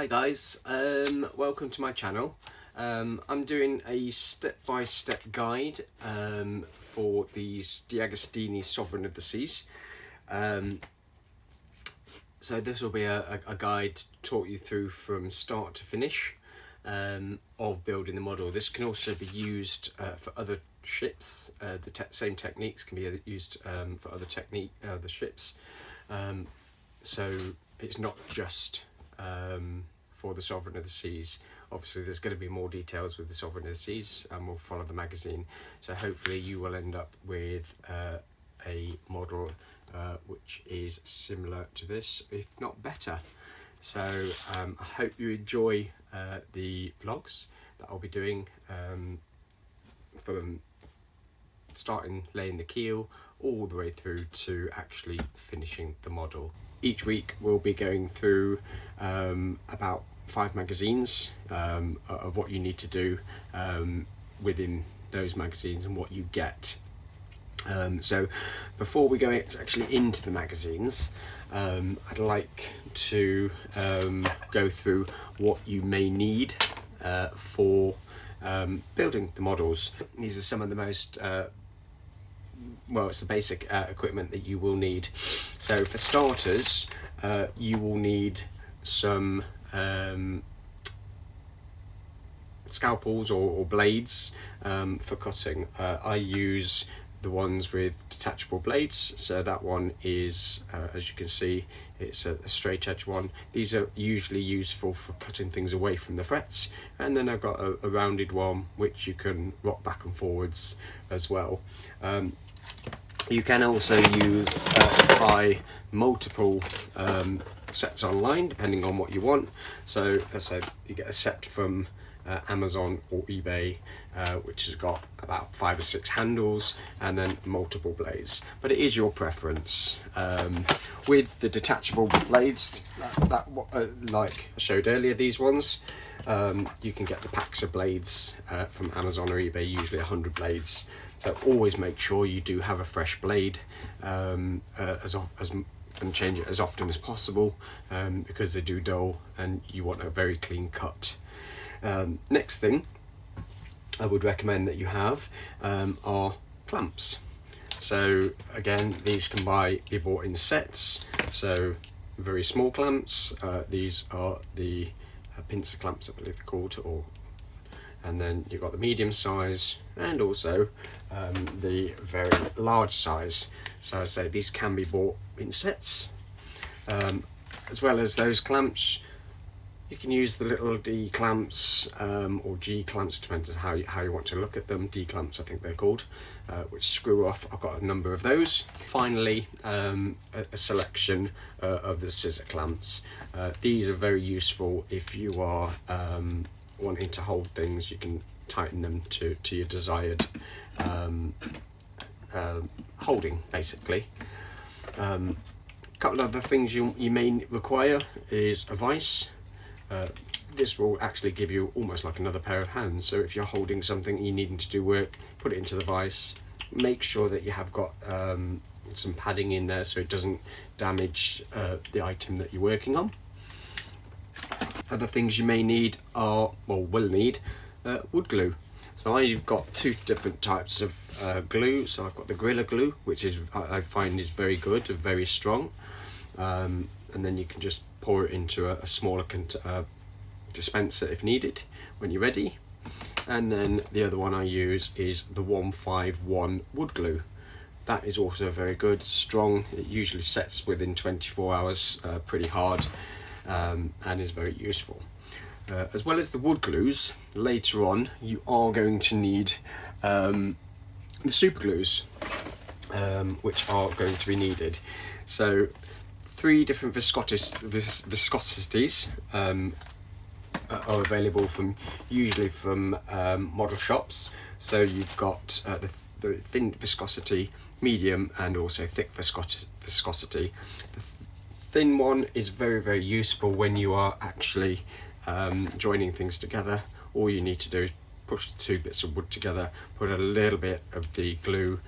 Hi guys, welcome to my channel. I'm doing a step-by-step guide for these D'Agostini Sovereign of the Seas. So this will be a guide to talk you through from start to finish of building the model. This can also be used for other ships. The same techniques can be used for other ships. So it's not just for the Sovereign of the Seas. Obviously there's going to be more details with the Sovereign of the Seas, and we'll follow the magazine, so hopefully you will end up with a model which is similar to this, if not better. So I hope you enjoy the vlogs that I'll be doing from starting laying the keel all the way through to actually finishing the model. Each week we'll be going through about 5 magazines of what you need to do within those magazines and what you get. So before we go actually into the magazines, I'd like to go through what you may need for building the models. These are some of the most well, it's the basic equipment that you will need. So for starters, you will need some scalpels or blades for cutting. I use the ones with detachable blades, so that one is, as you can see, it's a straight edge one. These are usually useful for cutting things away from the frets, and then I've got a rounded one which you can rock back and forwards as well. You can also use buy multiple sets online depending on what you want. So as I said, you get a set from Amazon or eBay which has got about 5 or 6 handles and then multiple blades, but it is your preference. With the detachable blades, like I showed earlier, these ones, you can get the packs of blades from Amazon or eBay, usually 100 blades. So always make sure you do have a fresh blade, and change it as often as possible, because they do dull and you want a very clean cut. Next thing I would recommend that you have are clamps. So again, these can be bought in sets. So very small clamps, these are the pincer clamps, I believe they're called, and then you've got the medium size and also the very large size. So I say these can be bought in sets. As well as those clamps, you can use the little D clamps or G clamps, depends on how you want to look at them. D clamps, I think they're called, which screw off. I've got a number of those. Finally, a selection of the scissor clamps. These are very useful if you are wanting to hold things. You can tighten them to your desired holding, basically. A couple of other things you may require is a vise. This will actually give you almost like another pair of hands. So if you're holding something, you're needing to do work, put it into the vise. Make sure that you have got some padding in there so it doesn't damage the item that you're working on. Other things you may need will need wood glue. So I've got 2 different types of glue. So I've got the Gorilla Glue, which I find is very good and very strong, and then you can just pour it into a smaller dispenser if needed when you're ready. And then the other one I use is the 151 wood glue. That is also very good, strong. It usually sets within 24 hours, pretty hard, and is very useful. As well as the wood glues, later on you are going to need the super glues, which are going to be needed. So 3 different viscosities are available usually from model shops. So you've got the thin viscosity, medium, and also thick viscosity. The thin one is very useful when you are actually joining things together. All you need to do is push the two bits of wood together, put a little bit of the glue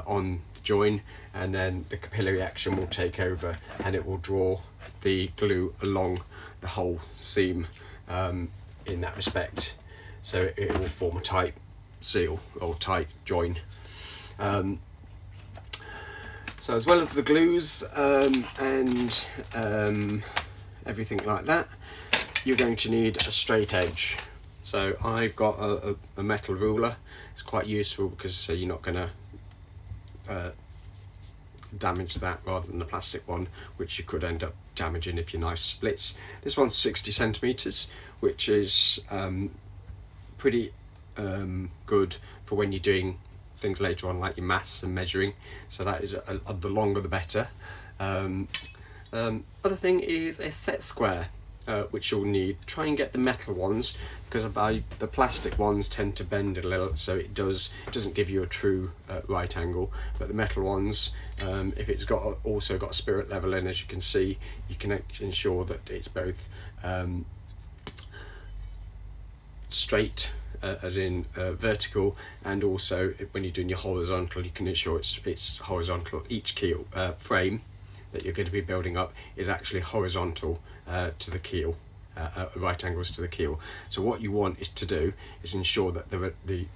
on the join, and then the capillary action will take over and it will draw the glue along the whole seam in that respect. So it will form a tight seal or tight join. So as well as the glues and everything like that, you're going to need a straight edge. So I've got a metal ruler. It's quite useful because you're not going to damage that rather than the plastic one, which you could end up damaging if your knife splits. This one's 60 centimeters, which is pretty good for when you're doing things later on, like your maths and measuring. So that is the longer the better. Other thing is a set square, which you'll need. Try and get the metal ones, because the plastic ones tend to bend a little, so it doesn't give you a true right angle. But the metal ones, if it's also got a spirit level in, as you can see, you can ensure that it's both straight, as in vertical, and also when you're doing your horizontal, you can ensure it's horizontal. Each keel frame that you're going to be building up is actually horizontal to the keel, right angles to the keel. So what you want to do is ensure that the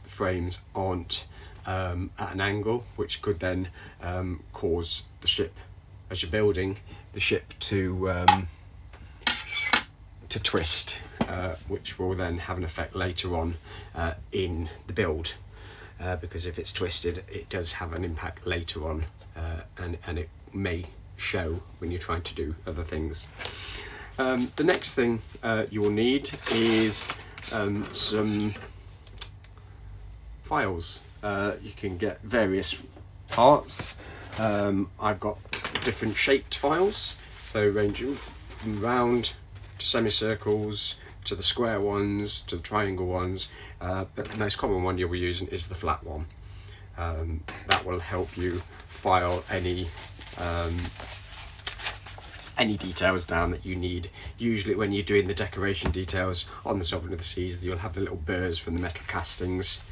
frames aren't at an angle, which could then cause the ship, as you're building the ship, to twist, which will then have an effect later on in the build, because if it's twisted, it does have an impact later on, and it may show when you're trying to do other things. The next thing you will need is some files. You can get various parts. I've got different shaped files, so ranging from round to semicircles to the square ones to the triangle ones, but the most common one you'll be using is the flat one. That will help you file any details down that you need. Usually when you're doing the decoration details on the Sovereign of the Seas, you'll have the little burrs from the metal castings,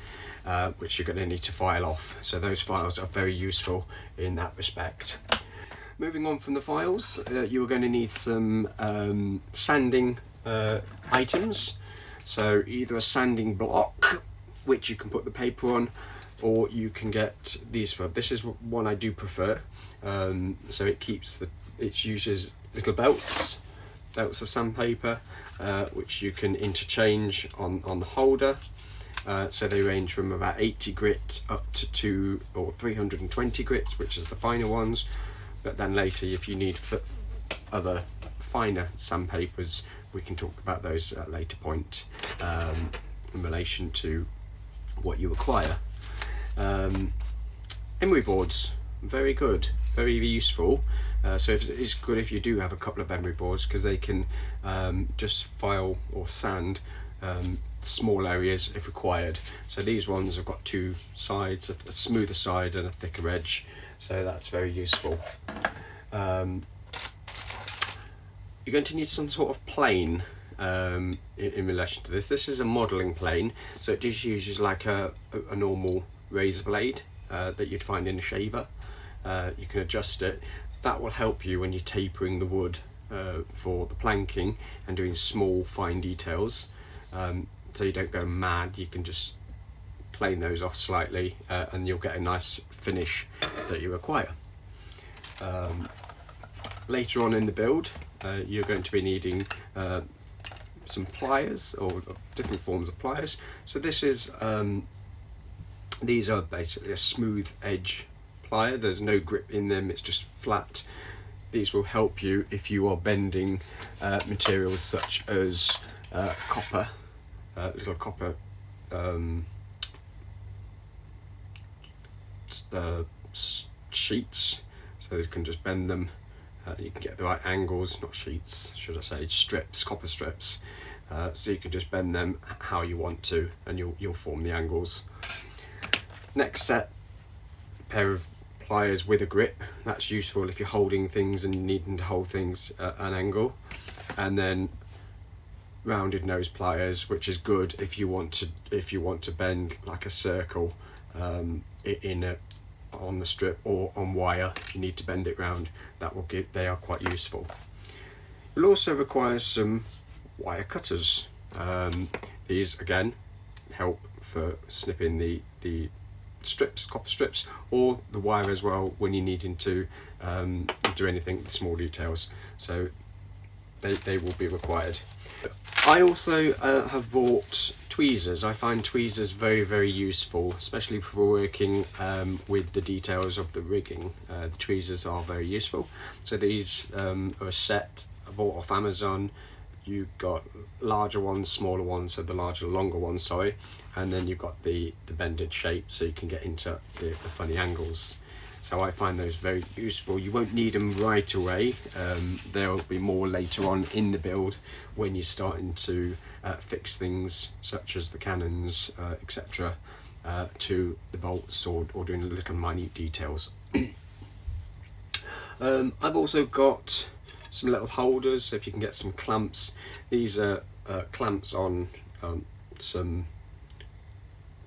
which you're going to need to file off. So those files are very useful in that respect. Moving on from the files, you are going to need some sanding items. So either a sanding block, which you can put the paper on, or you can get these. This is one I do prefer. So it uses little belts of sandpaper, which you can interchange on the holder. So they range from about 80 grit up to 2 or 320 grit, which is the finer ones. But then later, if you need other finer sandpapers, we can talk about those at a later point in relation to what you require. Emery boards, very good, very useful. So it's good if you do have a couple of emery boards, because they can just file or sand small areas if required. So these ones have got two sides, a smoother side and a thicker edge, so that's very useful. You're going to need some sort of plane in relation to this. This is a modelling plane, so it just uses like a normal razor blade that you'd find in a shaver. You can adjust it. That will help you when you're tapering the wood for the planking and doing small fine details, so you don't go mad. You can just plane those off slightly and you'll get a nice finish that you require. Later on in the build, you're going to be needing some pliers, or different forms of pliers. So this is these are basically a smooth edge plier. There's no grip in them, it's just flat. These will help you if you are bending materials such as copper, little copper sheets, so you can just bend them. You can get the right angles, not sheets, should I say, strips, copper strips. so you can just bend them how you want to, and you'll form the angles. Next set, pair of pliers with a grip. That's useful if you're holding things and needing to hold things at an angle. And then rounded nose pliers, which is good if you want to bend like a circle on the strip or on wire. If you need to bend it round, they are quite useful. You'll also require some wire cutters. These again help for snipping the strips, copper strips, or the wire as well when you're needing to do anything with small details. So they will be required. I also have bought tweezers. I find tweezers very, very useful, especially for working with the details of the rigging. The tweezers are very useful. So these are a set I bought off Amazon. You've got larger ones, smaller ones, so the larger, longer ones, sorry, and then you've got the bended shape, so you can get into the funny angles. So I find those very useful. You won't need them right away. There'll be more later on in the build when you're starting to fix things such as the cannons, etc., to the bolts or doing little minute details. I've also got some little holders, so if you can get some clamps. These are clamps on some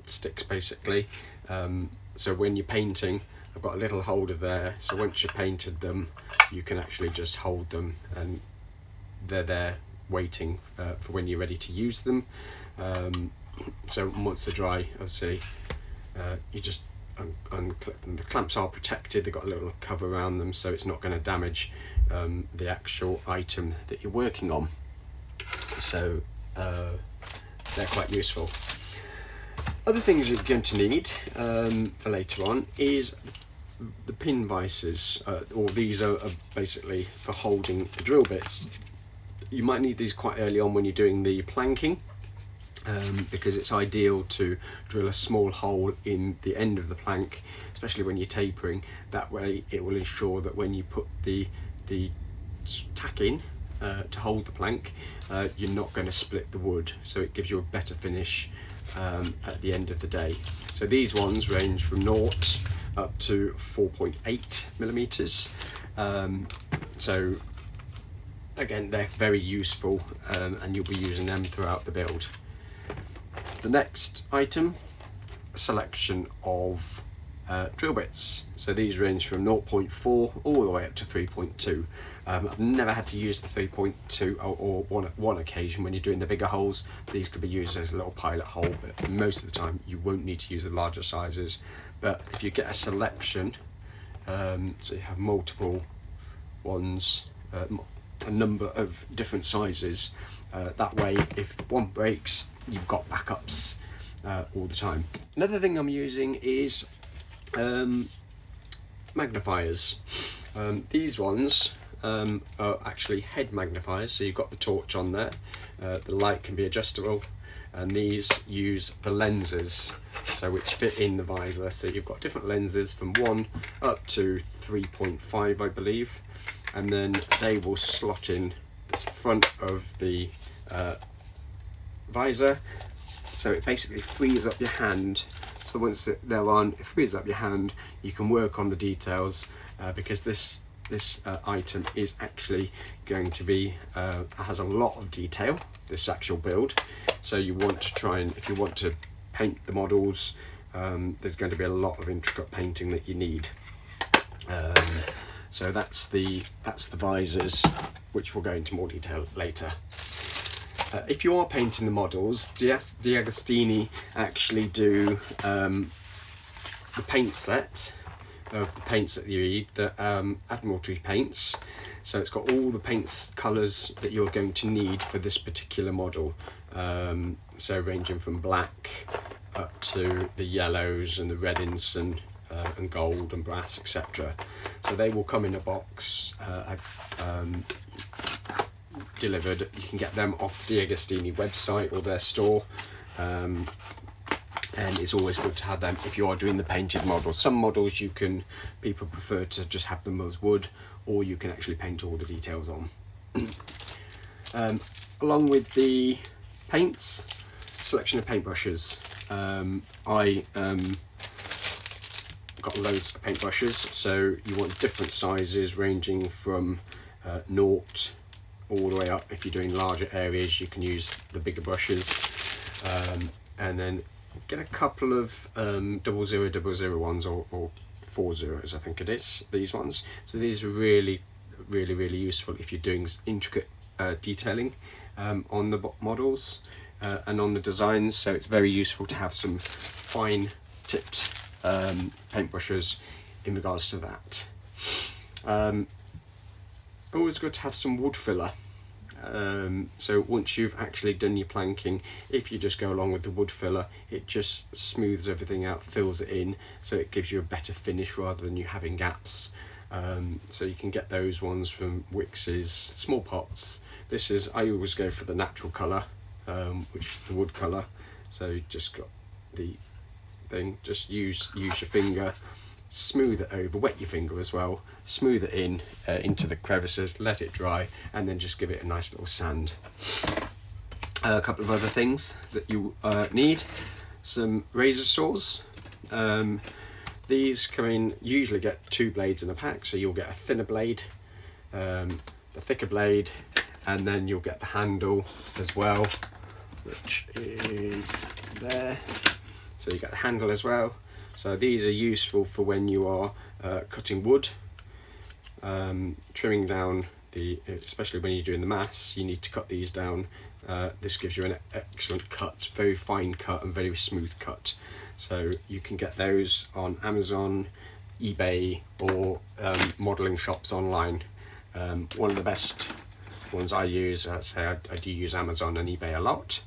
sticks basically. So when you're painting, I've got a little holder there, so once you've painted them you can actually just hold them and they're there waiting for when you're ready to use them. So once they're dry, obviously you just unclip them. The clamps are protected, they've got a little cover around them, so it's not going to damage the actual item that you're working on. So they're quite useful. Other things you're going to need for later on is the pin vices, or these are basically for holding the drill bits. You might need these quite early on when you're doing the planking, because it's ideal to drill a small hole in the end of the plank, especially when you're tapering. That way it will ensure that when you put the tack in to hold the plank, you're not going to split the wood, so it gives you a better finish at the end of the day. So these ones range from 0 up to 4.8 millimeters. So again, they're very useful, and you'll be using them throughout the build. The next item, a selection of drill bits. So these range from 0.4 all the way up to 3.2. I've never had to use the 3.2 or one occasion when you're doing the bigger holes. These could be used as a little pilot hole, but most of the time you won't need to use the larger sizes. But if you get a selection, so you have multiple ones, a number of different sizes, that way if one breaks, you've got backups all the time. Another thing I'm using is magnifiers. These ones are actually head magnifiers, so you've got the torch on there, the light can be adjustable, and these use the lenses, so which fit in the visor. So you've got different lenses from 1 up to 3.5 I believe, and then they will slot in the front of the visor, so it basically frees up your hand. So once they're on, it frees up your hand, you can work on the details, because this item is actually going to be has a lot of detail, this actual build. So you want to try and, if you want to paint the models, there's going to be a lot of intricate painting that you need. So that's the visors, which we'll go into more detail later. If you are painting the models, D'Agostini actually do the paint set of the paints that you need, the Admiralty paints. So it's got all the paints colours that you're going to need for this particular model. So ranging from black up to the yellows and the red and gold and brass, etc. So they will come in a box delivered. You can get them off the D'Agostini website or their store. And it's always good to have them if you are doing the painted models. Some models people prefer to just have them as wood, or you can actually paint all the details on. Along with the Paints, selection of paintbrushes. I got loads of paintbrushes, so you want different sizes ranging from 0 all the way up. If you're doing larger areas, you can use the bigger brushes, and then get a couple of 0000 ones or 40s, I think it is, these ones. So these are really useful if you're doing intricate detailing on the models and on the designs. So it's very useful to have some fine tipped paintbrushes in regards to that. Always good to have some wood filler. So once you've actually done your planking, if you just go along with the wood filler, it just smooths everything out, fills it in, so it gives you a better finish rather than you having gaps. So you can get those ones from Wicks's small pots. I always go for the natural colour, which is the wood colour. So you just got the thing, just use your finger, smooth it over, wet your finger as well, smooth it in into the crevices, let it dry, and then just give it a nice little sand. A couple of other things that you need: some razor saws. These come in, usually get 2 blades in a pack, so you'll get a thinner blade, the thicker blade, and then you'll get the handle as well, which is there. So you get the handle as well. So these are useful for when you are cutting wood, trimming down especially when you're doing the mass, you need to cut these down. This gives you an excellent cut, very fine cut and very smooth cut. So you can get those on Amazon, eBay, or modelling shops online. One of the best ones I use, I do use Amazon and eBay a lot.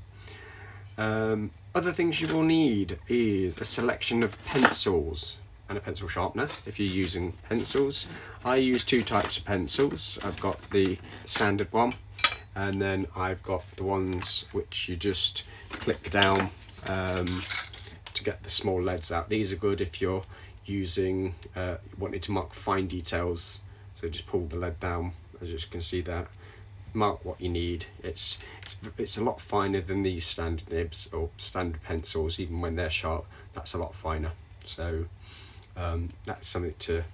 Other things you will need is a selection of pencils and a pencil sharpener if you're using pencils. I use 2 types of pencils. I've got the standard one, and then I've got the ones which you just click down to get the small leads out. These are good if you're using wanting to mark fine details. So just pull the lead down, as you can see there. Mark what you need. It's a lot finer than these standard nibs or standard pencils. Even when they're sharp, that's a lot finer. So that's something to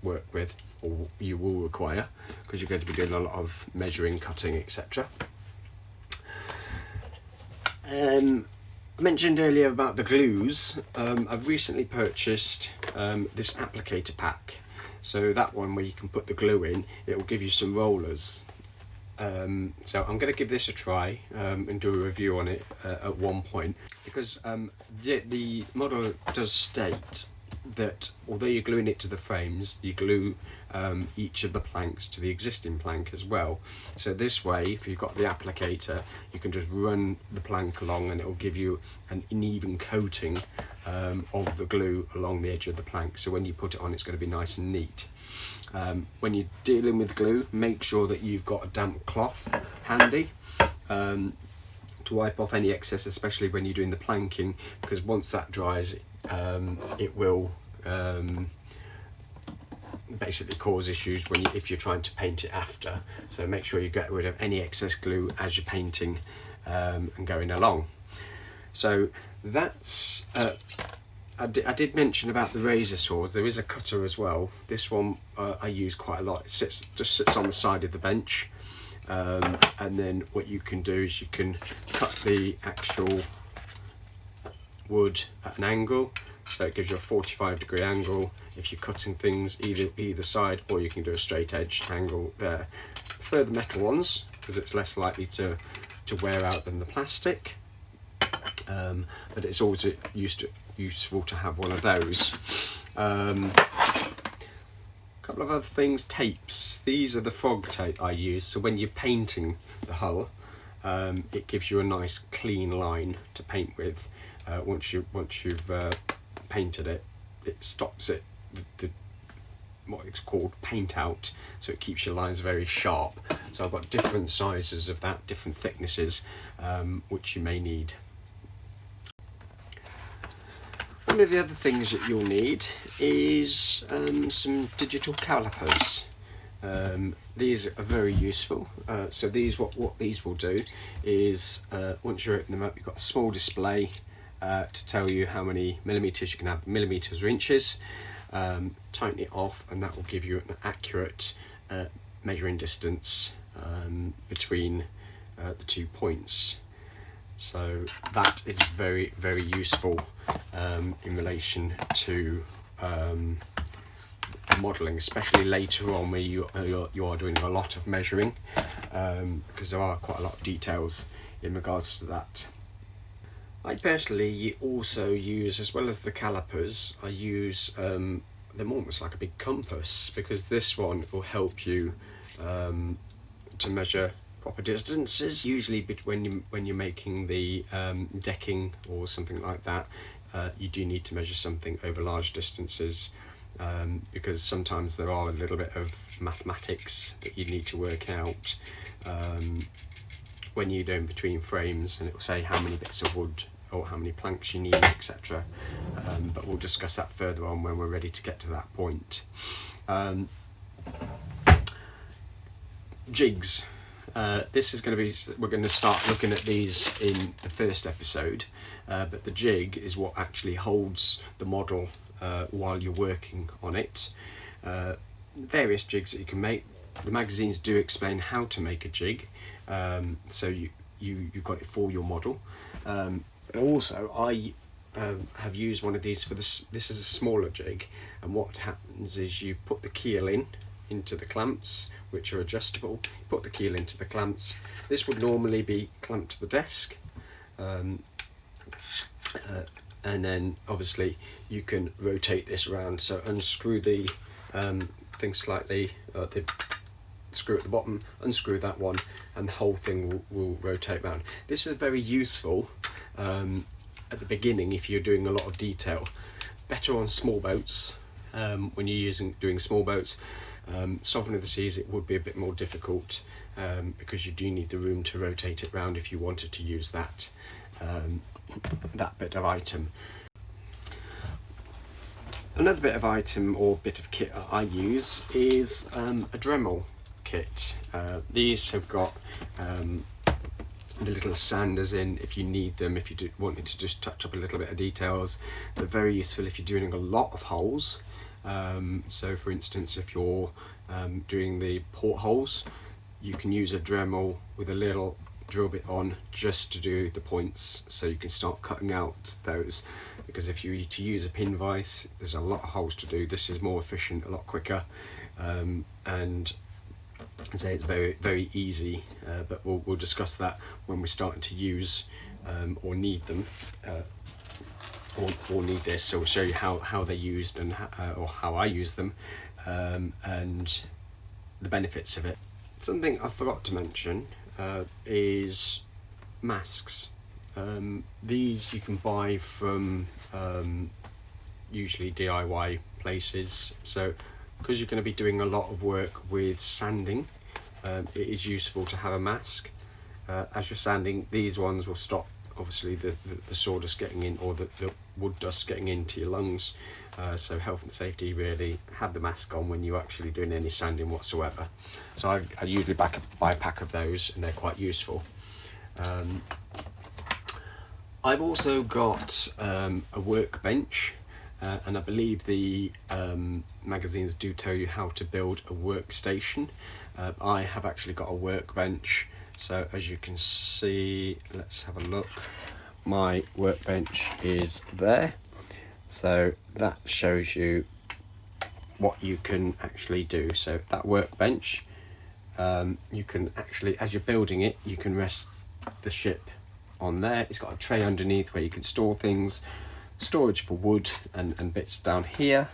work with, or you will require, because you're going to be doing a lot of measuring, cutting, etc. I mentioned earlier about the glues. I've recently purchased this applicator pack. So that one where you can put the glue in, it will give you some rollers. So I'm going to give this a try and do a review on it at one point, because the model does state that although you're gluing it to the frames, you glue each of the planks to the existing plank as well. So this way, if you've got the applicator, you can just run the plank along and it will give you an uneven coating of the glue along the edge of the plank. So when you put it on, it's going to be nice and neat. When you're dealing with glue, make sure that you've got a damp cloth handy to wipe off any excess, especially when you're doing the planking, because once that dries, it will basically cause issues if you're trying to paint it after. So make sure you get rid of any excess glue as you're painting and going along. So that's I did mention about the razor saws. There is a cutter as well. This one I use quite a lot. It just sits on the side of the bench, and then what you can do is you can cut the actual wood at an angle, so it gives you a 45-degree angle if you're cutting things either side, or you can do a straight edge angle there. Prefer the metal ones because it's less likely to wear out than the plastic, but it's always useful to have one of those. Couple of other things: tapes. These are the frog tape I use, so when you're painting the hull, it gives you a nice clean line to paint with. Once you've painted it, it stops it what it's called paint out, so it keeps your lines very sharp. So I've got different sizes of that, different thicknesses, which you may need. One of the other things that you'll need is some digital calipers. These are very useful. So these, what these will do is, once you open them up, you've got a small display to tell you how many millimeters you can have, millimeters or inches. Tighten it off, and that will give you an accurate measuring distance between the 2 points. So that is very, very useful in relation to modelling, especially later on where you are doing a lot of measuring, because there are quite a lot of details in regards to that. I personally also use, as well as the calipers, I use them almost like a big compass, because this one will help you to measure proper distances. Usually when you're making the decking or something like that, you do need to measure something over large distances, because sometimes there are a little bit of mathematics that you need to work out when you're doing between frames, and it will say how many bits of wood or how many planks you need, etc. But we'll discuss that further on when we're ready to get to that point. Jigs. This is going to be, we're going to start looking at these in the first episode, but the jig is what actually holds the model while you're working on it. Various jigs that you can make. The magazines do explain how to make a jig, so you've got it for your model. Also, I have used one of these for this. This is a smaller jig, and what happens is you put the keel into the clamps, which are adjustable. You put the keel into the clamps. This would normally be clamped to the desk, and then obviously you can rotate this around. So unscrew the thing slightly, the screw at the bottom, unscrew that one, and the whole thing will rotate around. This is very useful at the beginning if you're doing a lot of detail. Better on small boats, when you're doing small boats. Sovereign of the Seas, it would be a bit more difficult, because you do need the room to rotate it round if you wanted to use that bit of item. Another bit of item or bit of kit that I use is a Dremel kit. These have got the little sanders in if you need them, if you wanted to just touch up a little bit of details. They're very useful if you're doing a lot of holes. So for instance, if you're doing the portholes, you can use a Dremel with a little drill bit on just to do the points, so you can start cutting out those, because if you need to use a pin vise, there's a lot of holes to do. This is more efficient, a lot quicker, and I say it's very, very easy, but we'll discuss that when we're starting to use or need them, or need this. So we'll show you how they're used and or how I use them, and the benefits of it. Something I forgot to mention is masks. These you can buy from usually DIY places. So because you're going to be doing a lot of work with sanding, it is useful to have a mask. As you're sanding, these ones will stop obviously the sawdust getting in, or the wood dust getting into your lungs. So health and safety, really have the mask on when you're actually doing any sanding whatsoever. So I usually buy a pack of those, and they're quite useful. I've also got a workbench, and I believe the magazines do tell you how to build a workstation. I have actually got a workbench, so as you can see, let's have a look. My workbench is there, so that shows you what you can actually do. So that workbench, you can actually, as you're building it, you can rest the ship on there. It's got a tray underneath where you can store things, storage for wood and bits down here.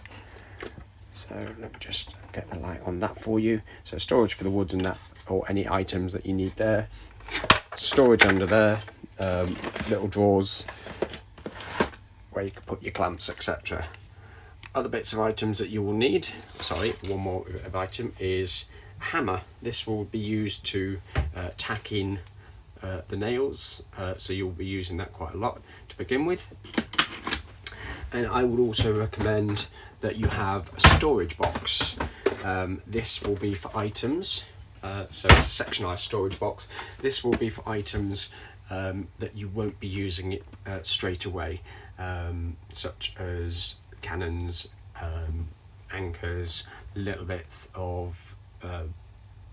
So let me just get the light on that for you. So storage for the wood and that, or any items that you need there. Storage under there, little drawers where you can put your clamps, etc. Other bits of items that you will need, one more bit of item is a hammer. This will be used to tack in the nails, so you'll be using that quite a lot to begin with. And I would also recommend that you have a storage box. This will be for items, so it's a sectionalised storage box. This will be for items that you won't be using it straight away, such as cannons, anchors, little bits of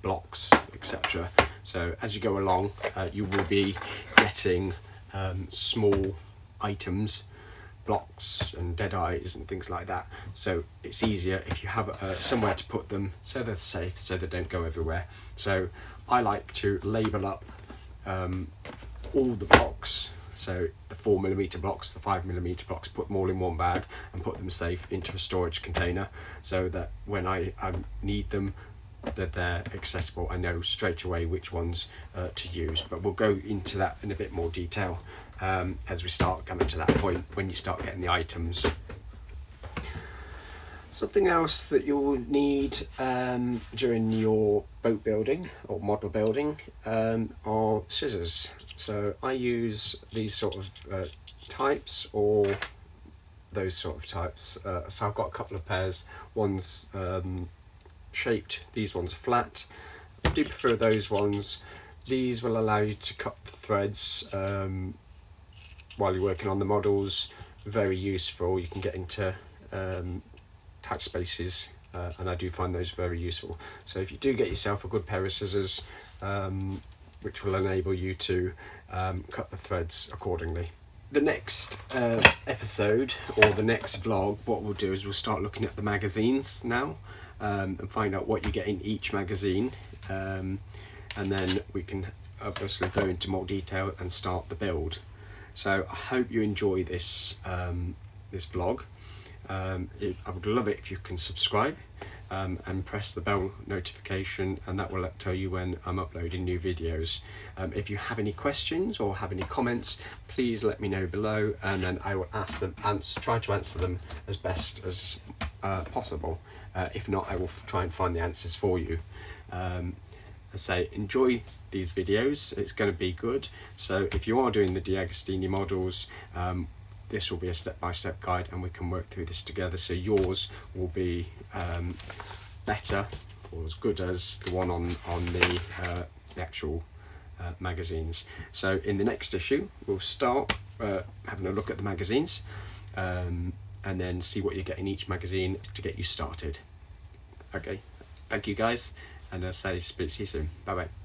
blocks, etc. So as you go along, you will be getting small items, blocks and dead eyes and things like that. So it's easier if you have somewhere to put them, so they're safe, so they don't go everywhere. So I like to label up all the blocks, so the 4mm blocks, the 5mm blocks, put them all in one bag and put them safe into a storage container, so that when I need them, that they're accessible. I know straight away which ones to use, but we'll go into that in a bit more detail as we start coming to that point when you start getting the items. Something else that you'll need during your boat building or model building are scissors. So I use these sort of types, or those sort of types. So I've got a couple of pairs. One's shaped, these ones are flat. I do prefer those ones. These will allow you to cut the threads while you're working on the models. Very useful. You can get into tight spaces, and I do find those very useful. So if you do get yourself a good pair of scissors, which will enable you to cut the threads accordingly. The next episode, or the next vlog, what we'll do is we'll start looking at the magazines now, and find out what you get in each magazine, and then we can obviously go into more detail and start the build. So I hope you enjoy this this vlog. I would love it if you can subscribe and press the bell notification, and that will tell you when I'm uploading new videos. If you have any questions or have any comments, please let me know below, and then I will try to answer them as best as possible. If not, I will try and find the answers for you. I say, enjoy these videos, it's going to be good. So if you are doing the D'Agostini models, this will be a step-by-step guide, and we can work through this together, so yours will be better or as good as the one on the actual magazines. So in the next issue we'll start having a look at the magazines, and then see what you get in each magazine to get you started. Okay, thank you guys, and I'll say speak to you soon. Bye bye.